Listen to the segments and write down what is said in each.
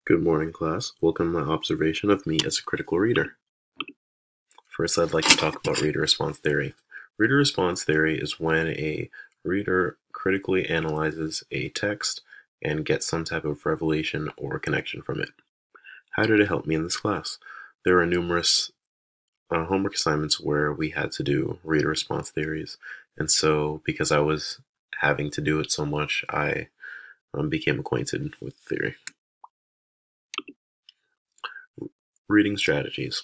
Good morning, class. Welcome to my observation of me as a critical reader. First, I'd like to talk about reader response theory. Reader response theory is when a reader critically analyzes a text and gets some type of revelation or connection from it. How did it help me in this class? There were numerous homework assignments where we had to do reader response theories, and so because I was having to do it so much, I became acquainted with theory. Reading strategies.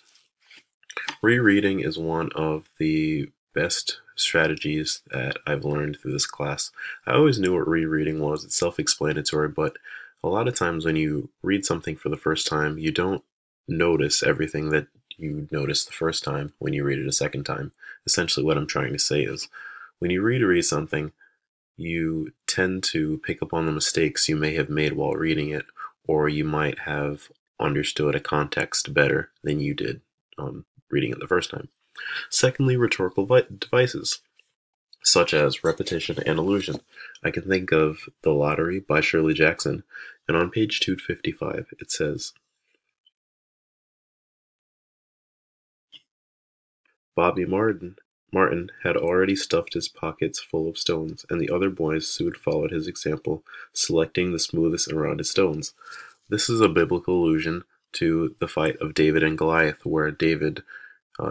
Rereading is one of the best strategies that I've learned through this class. I always knew what rereading was, it's self-explanatory, but a lot of times when you read something for the first time, you don't notice everything that you noticed the first time when you read it a second time. Essentially what I'm trying to say is, when you reread something, you tend to pick up on the mistakes you may have made while reading it, or you might have understood a context better than you did reading it the first time. Secondly, rhetorical devices, such as repetition and allusion. I can think of The Lottery by Shirley Jackson, and on page 255 it says, Bobby Martin had already stuffed his pockets full of stones, and the other boys soon followed his example, selecting the smoothest and rounded stones. This is a biblical allusion to the fight of David and Goliath, where David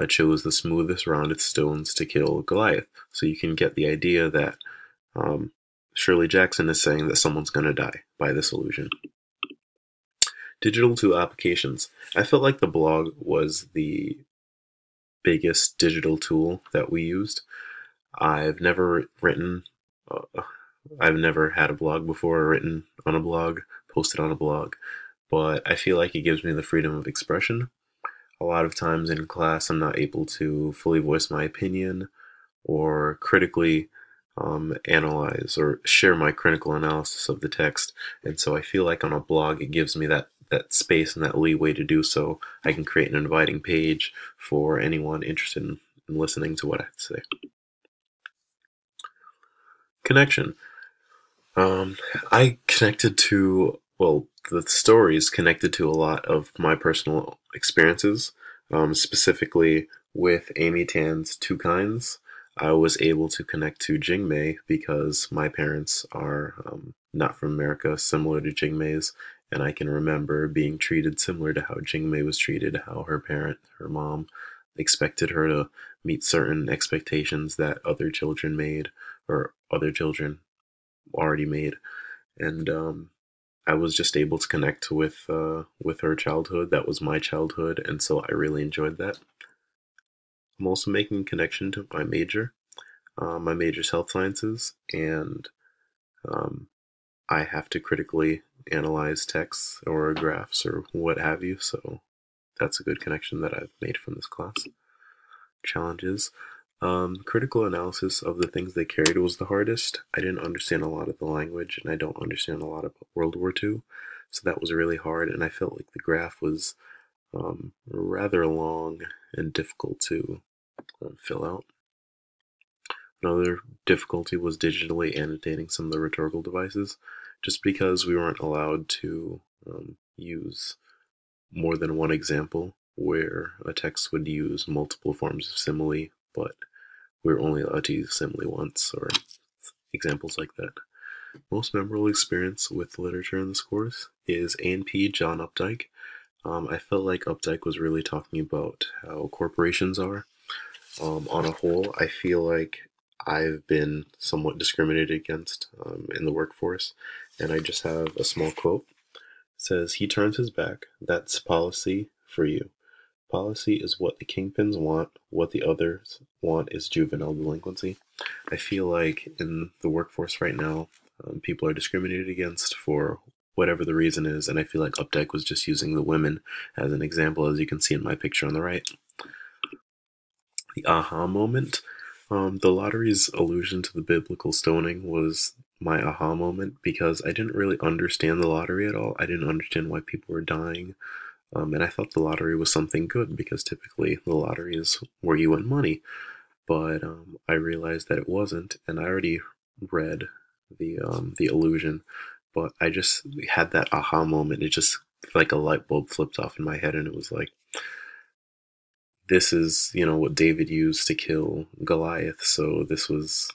chose the smoothest rounded stones to kill Goliath. So you can get the idea that Shirley Jackson is saying that someone's going to die by this illusion. Digital tool applications. I felt like the blog was the biggest digital tool that we used. I've never had a blog before, or written on a blog, posted on a blog, but I feel like it gives me the freedom of expression. A lot of times in class, I'm not able to fully voice my opinion or critically analyze or share my critical analysis of the text. And so I feel like on a blog, it gives me that space and that leeway to do so. I can create an inviting page for anyone interested in listening to what I have to say. Connection. I connected to, the stories connected to a lot of my personal experiences, specifically with Amy Tan's Two Kinds. I was able to connect to Jingmei because my parents are not from America, similar to Jingmei's, and I can remember being treated similar to how Jingmei was treated, how her mom, expected her to meet certain expectations that other children made, or other children already made, and I was just able to connect with her childhood. That was my childhood, and so I really enjoyed that. I'm also making a connection to my major. My major is health sciences, and um, I have to critically analyze texts or graphs or what have you. So that's a good connection that I've made from this class. Challenges. Critical analysis of the things they carried was the hardest. I didn't understand a lot of the language, and I don't understand a lot about World War II, so that was really hard, and I felt like the graph was rather long and difficult to fill out. Another difficulty was digitally annotating some of the rhetorical devices, just because we weren't allowed to use more than one example where a text would use multiple forms of simile, but we were only allowed to use simile once, or examples like that. Most memorable experience with literature in this course is A&P John Updike. I felt like Updike was really talking about how corporations are. On a whole, I feel like I've been somewhat discriminated against in the workforce, and I just have a small quote. It says, "He turns his back. That's policy for you. Policy is what the kingpins want. What the others want is juvenile delinquency." I feel like in the workforce right now, people are discriminated against for whatever the reason is, and I feel like Updike was just using the women as an example, as you can see in my picture on the right. The aha moment. The lottery's allusion to the biblical stoning was my aha moment because I didn't really understand the lottery at all. I didn't understand why people were dying. And I thought the lottery was something good because typically the lottery is where you win money. But I realized that it wasn't, and I already read the illusion, but I just had that aha moment. It just like a light bulb flipped off in my head, and it was like, this is, what David used to kill Goliath. So this was,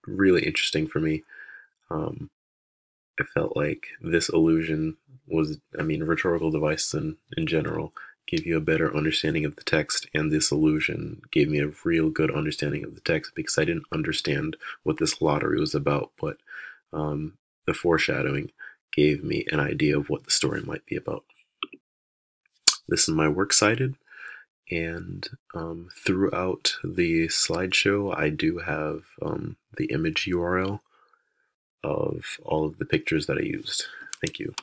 really interesting for me. Um, I felt like this illusion was, I mean, rhetorical devices in general give you a better understanding of the text, and this illusion gave me a real good understanding of the text because I didn't understand what this lottery was about, but the foreshadowing gave me an idea of what the story might be about. This is my works cited, and throughout the slideshow, I do have the image URL of all of the pictures that I used. Thank you.